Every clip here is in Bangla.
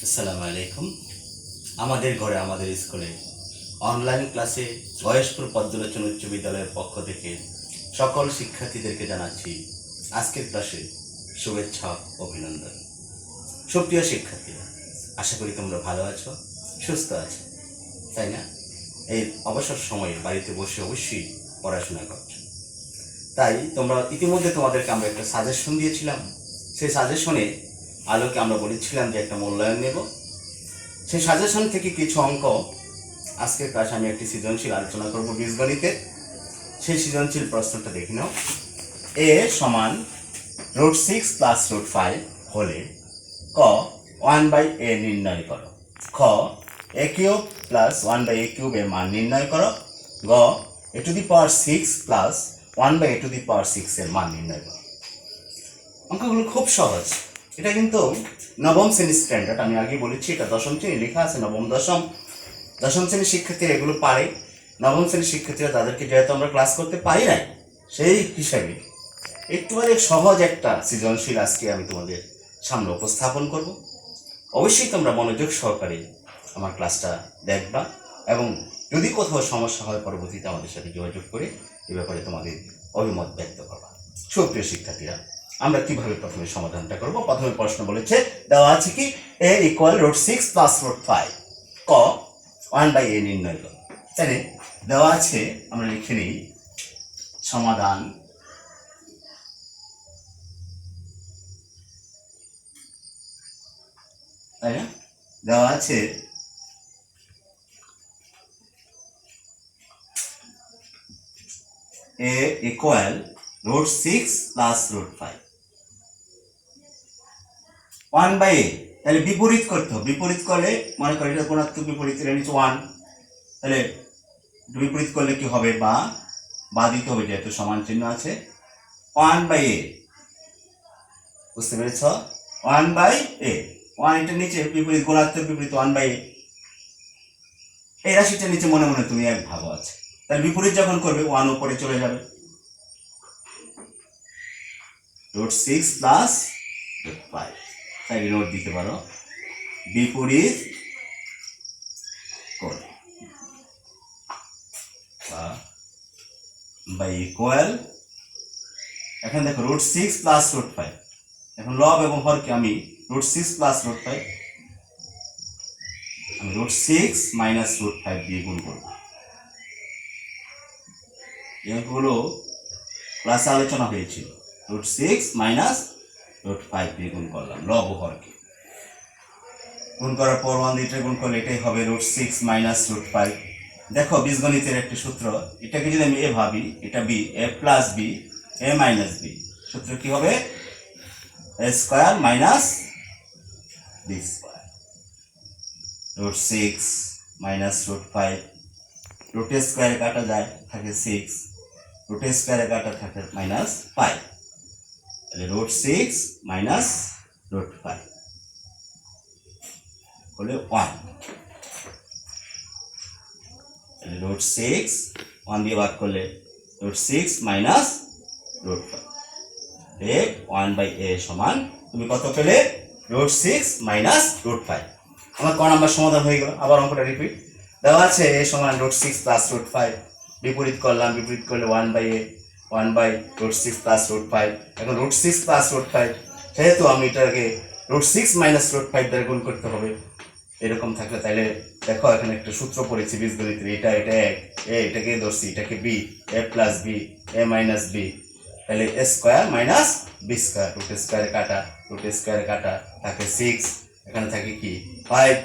আসসালামু আলাইকুম। আমাদের ঘরে আমাদের স্কুলে অনলাইন ক্লাসে বয়স্পুর পদ্মলোচন উচ্চ বিদ্যালয়ের পক্ষ থেকে সকল শিক্ষার্থীদেরকে জানাচ্ছি আজকের ক্লাসে শুভেচ্ছা অভিনন্দন। সুপ্রিয় শিক্ষার্থীরা, আশা করি তোমরা ভালো আছো, সুস্থ আছো, তাই না? এই অবসর সময়ে বাড়িতে বসে অবশ্যই পড়াশোনা করছো। তাই তোমরা ইতিমধ্যে তোমাদেরকে আমরা একটা সাজেশন দিয়েছিলাম। সেই সাজেশনে আলোকে আমরা বলেছিলাম যে একটা মূল্যায়ন নেব। সেই সাজেশন থেকে কিছু অঙ্ক আজকের ক্লাসে আমি একটি সৃজনশীল আলোচনা করব বীজগণিতের। সেই সৃজনশীল প্রশ্নটা দেখে নাও। a সমান √6 + √5 হলে ক 1/a নির্ণয় করো, খ a³ + 1/a³ এর মান নির্ণয় করো, গ a⁶ + 1/a⁶ এর মান নির্ণয় করো। অঙ্কগুলো খুব সহজ। এটা কিন্তু নবম শ্রেণীর স্ট্যান্ডার্ড, আমি আগে বলেছি এটা দশম শ্রেণী লেখা আছে, দশম শ্রেণীর শিক্ষার্থীরা এগুলো পারে। নবম শ্রেণীর শিক্ষার্থীরা তাদেরকে যেহেতু আমরা ক্লাস করতে পারি না, সেই হিসাবে একটুখানি সহজ একটা সৃজনশীল আজকে আমি তোমাদের সামনে উপস্থাপন করব। অবশ্যই তোমরা মনোযোগ সহকারে আমার ক্লাসটা দেখবা এবং যদি কোথাও সমস্যা হয় পরবর্তীতে আমাদের সাথে যোগাযোগ করে এ ব্যাপারে তোমাদের অভিমত ব্যক্ত করবা। সুপ্রিয় শিক্ষার্থীরা, আমরা কিভাবে প্রথমে সমাধানটা করব? প্রথমে প্রশ্ন বলেছে, দেওয়া আছে কি a = √6 + √5, ক 1/a নির্ণয় করো। তাহলে দেওয়া আছে, আমরা লিখে নিই সমাধান। তাই না? দেওয়া আছে a = √6 + √5, 1/a। তাহলে বিপরীত করতে হবে। বিপরীত করলে মনে করি এটা গুণাত্মক বিপরীত, এটা নিচে 1, তাহলে বিপরীত করলে কি হবে? বা দিতে হবে, যেহেতু সমান চিহ্ন আছে। 1/a, বুঝতে পেরেছ? 1/a, 1 এটার নিচে বিপরীত, গুণাত্মক বিপরীত 1/a। এই রাশিটার নিচে মনে মনে তুমি এক ভাবো আছে, তাহলে বিপরীত যখন করবে 1 উপরে চলে যাবে। √6 + √5, তাই নোট দিতে পারো বিপরীত করে বা ইকুয়াল। এখন দেখো √6 + √5, এখন লব এবং হরকে আমি √6 + √5, আমি √6 - √5 দিয়ে গুণ করব। এগুলো ক্লাসে আলোচনা হয়েছিল। √6 - √5 দিয়ে গুণ করলাম লব ও হরকে। গুণ করার পর 1 দিয়ে গুণ করলে এটাই হবে √6 - √5। দেখো বীজগণিতের একটা সূত্র, এটাকে যদি আমি a ভাবি, এটা b, a + b, a - b, সূত্র কি হবে? a² - b²। √6 - √5, √² কাটা যায়, থাকে 6, √² কাটা থাকে -5, তাহলে √6 - √5 হলে 1। তাহলে √6 1 দিয়ে ভাগ করলে √6 - √5, 1/a সমান তুমি কত পেলে? √6 - √5। আমার ক নাম্বার সমাধান হয়ে গেল। আবার অঙ্কটা রিপিট। দেওয়া আছে a সমান √6 + √5, বিপরীত করলাম, বিপরীত করলে 1/a, 1/√6 + √5। এখন √6 + √5, যেহেতু আমি এটাকে √6 - √5 দ্বারা গুণ করতে হবে, এরকম থাকলে তাহলে দেখো এখানে একটা সূত্র পড়েছি বীজগণিতের, এটা এটাকে ধরছি, এটাকে b, a + b, a - b, তাহলে a² - b², √² কাটা, √² কাটা থাকে 6, এখানে থাকে কি 5,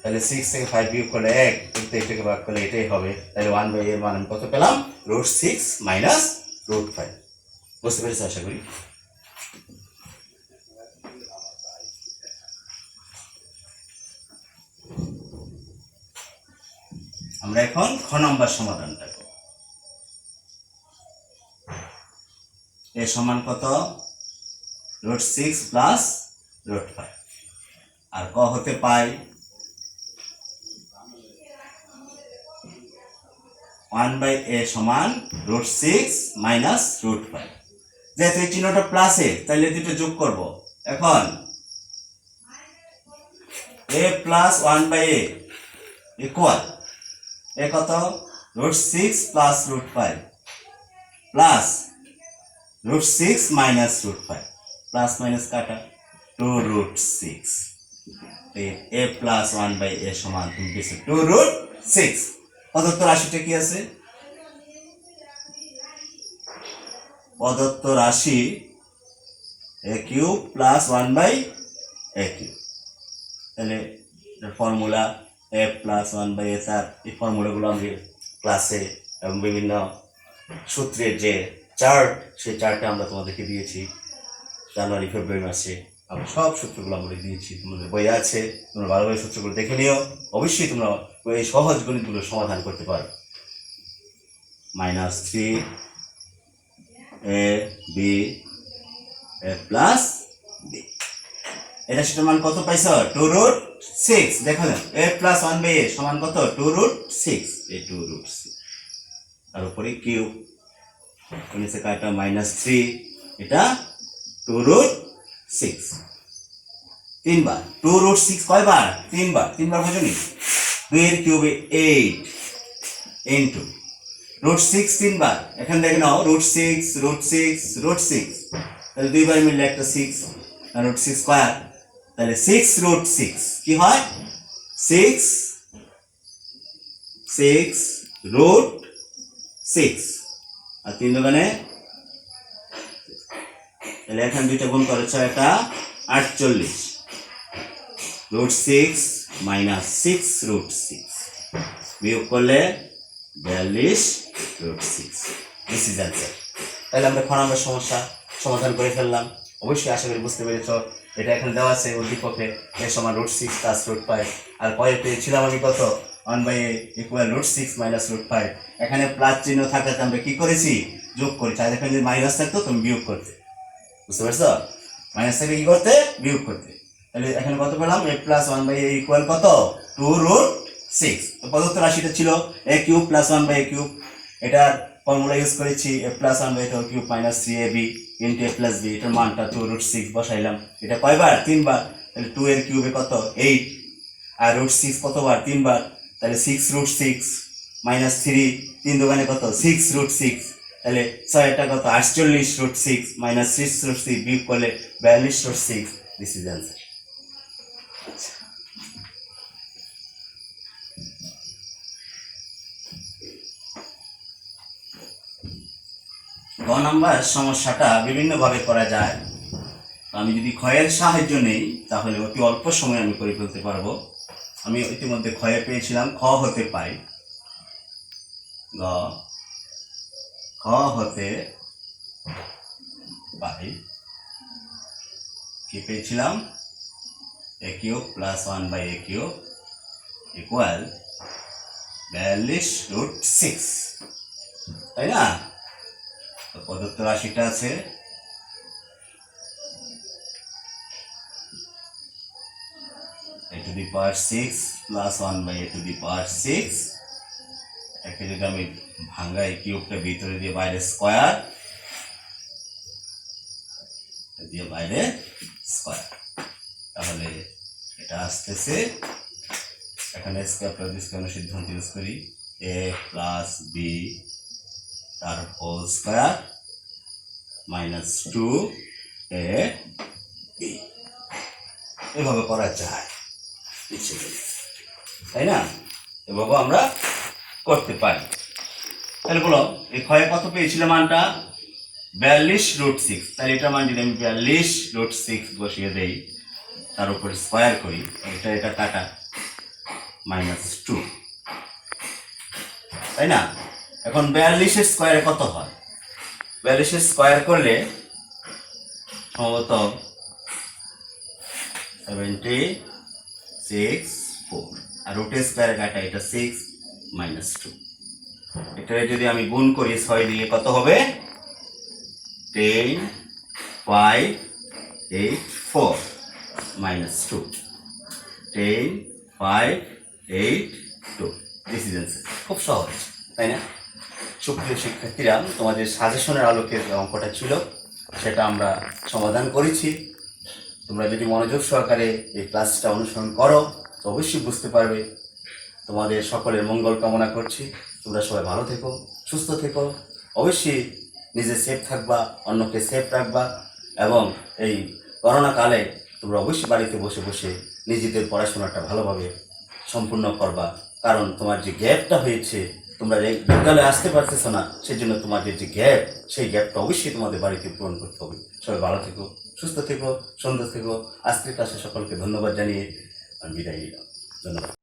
তাহলে 6 থেকে 5 বিয়োগ করলে 1, এটাকে ভাগ করলে এটাই হবে। তাহলে 1/a এর মান আমি কত পেলাম? √6 - √5। বুঝতে পেরেছ আশা করি। আমরা এখন খ নম্বর সমাধানটা করব। a সমান কত? √6 + √5, আর ক হতে পাই 1/a সমান √6 - √5। যেহেতু এই চিহ্নটা প্লাসে, তাহলে দুটো যোগ করব। এখন a প্লাস 1/a ইকুয়াল এ কত, √6 plus √5 plus √6 minus √5, plus minus কাটা 2√6। a প্লাস 1/a সমান তুমি পেয়েছো 2√6। প্রদত্ত রাশিটা কি আছে? প্রদত্ত রাশি a cube plus 1/a cube. তাহলে formula a plus 1/a, sir এই ফর্মুলাগুলো আমি ক্লাসে এবং বিভিন্ন সূত্রের যে চার্ট, সেই চার্টে আমরা তোমাদেরকে দিয়েছি জানুয়ারি ফেব্রুয়ারি মাসে। আমরা সব সূত্রগুলো আমরা দিয়েছি, তোমাদের বই আছে, তোমরা ভালোভাবে সূত্রগুলো দেখে নিও। অবশ্যই তোমরা এই সহজ গণিতগুলো সমাধান করতে পারো। -3 a b a plus b, এটা সেটার মান কত পাইছ? 2√6। দেখো না, a প্লাস 1/a সমান কত? 2√6। এই 2√6 তার উপরে কিউব, নিচে কাটা -3, এটা 2√6 তিনবার। 2√6 কয়বার? তিনবার। তিনবার বুঝুনি? 2 এর কিউবে 8 ইন্টু √6 তিনবার। এখানে দেখে নাও √6 √6 √6, তাহলে দুইবার মিললে একটা 6 আর √6 স্কয়ার, তাহলে 6√6 কি হয়? 6√6 আর 3 দোকানে, তাহলে এখানে দুইটা গুণ করেছ, এটা 48 √6 মাইনাস 6√6 বিয়োগ করলে 42√6। This is answer. তাহলে আমরা খ নম্বর সমস্যা সমাধান করে ফেললাম। অবশ্যই আশা করি বুঝতে পেরেছ। এটা এখানে দেওয়া আছে উদ্দীপকে a সমান √6 প্লাস √5, আর পরে পেয়েছিলাম আমি কত? 1/a equal √6 minus √5। এখানে প্লাস চিহ্ন থাকাতে আমরা কি করেছি? যোগ করেছি। আর এখানে যদি মাইনাস থাকতো তুমি বিয়োগ করতে। বুঝতে পারছো? মাইনাস থেকে কি করতে? বিয়োগ করতে। তাহলে এখানে কত পেলাম? a প্লাস 1/a ইকুয়াল কত? 2√6। তো প্রদত্ত রাশিটা ছিল a cube plus 1/a cube. এটার ফর্মুলা ইউজ করেছি a plus 1/a cube minus 3ab into a plus b। এটার মানটা 2√6 বসাইলাম। এটা কয়বার? তিনবার। তাহলে 2 এর কিউবে কত? 8 আর √6 কতবার? তিনবার। তাহলে 6√6 মাইনাস 3, 3 দোকানে কত? 6√6, তাহলে 6টা কত? 48√6 মাইনাস 6√6 বিয়োগ করলে 42√6। This is answer. গ নাম্বার সমস্যাটা বিভিন্নভাবে করা যায়। আমি যদি ক্ষয়ের সাহায্য নেই তাহলে অতি অল্প সময় আমি করে ফেলতে পারবো। আমি ইতিমধ্যে ক্ষয়ে পেয়েছিলাম, খ হতে পাই, গ খ হতে পাই কি পেয়েছিলাম? a cube plus 1/a cube equal 42√6, তাই না? তো প্রদত্ত রাশিটা আছে a to the power 6 plus 1/a to the power 6। এটাকে যদি আমি ভাঙাই, কিউবটা ভিতরে দিয়ে বাইরে স্কয়ার, দিয়ে বাইরে স্কয়ার, তাহলে এটা আসতেছে, এখানে স্কয়ার প্লাস স্কয়ার সিদ্ধান্ত ইউজ করি, a প্লাস b তার হোল স্কয়ার মাইনাস 2ab। এভাবে করা যায়, তাই না? এভাবে আমরা করতে পারি। তাহলে বলো এই ক্ষয়ে কত পেয়েছিল মানটা? 42√6। তাহলে এটা মান যদি আমি 42√6 বসিয়ে দেই, তার উপরে স্কয়ার করি, এটা কাটা -2, তাই না? এখন 42 এর স্কয়ারে কত হয়? 42 এর স্কয়ার করলে সম্ভবত 76/4, আর রুটের স্কয়ারে কাটা, এটা 6 -2। এটা যদি আমি গুণ করি 6 দিয়ে কত হবে? 10 5 8 4 -2, 10 5 8 2। This is answer. খুব সহজ, তাই না? সুপ্রিয় শিক্ষার্থীরা, তোমাদের সাজেশনের আলোকে অঙ্কটা ছিল। সেটা আমরা সমাধান করেছি। তোমরা যদি মনোযোগ সহকারে এই ক্লাসটা অনুসরণ করো তো অবশ্যই বুঝতে পারবে। তোমাদের সকলের মঙ্গল কামনা করছি। তোমরা সবাই ভালো থেকো, সুস্থ থেকো, অবশ্যই নিজে সেফ থাকবা, অন্যকে সেফ রাখবা এবং এই করোনা কালে তোমরা অবশ্যই বাড়িতে বসে বসে নিজেদের পড়াশোনাটা ভালোভাবে সম্পূর্ণ করবা। কারণ তোমার যে গ্যাপটা হয়েছে, তোমরা এই বিদ্যালয়ে আসতে পারতেছো না, সেজন্য তোমাদের যে গ্যাপ, সেই গ্যাপটা অবশ্যই তোমাদের বাড়িতে পূরণ করতে হবে। সবাই ভালো থেকো, সুস্থ থেকো, সুন্দর থেকো। আজকের ক্লাসে সকলকে ধন্যবাদ জানিয়ে আমি বিদায় নিলাম। ধন্যবাদ।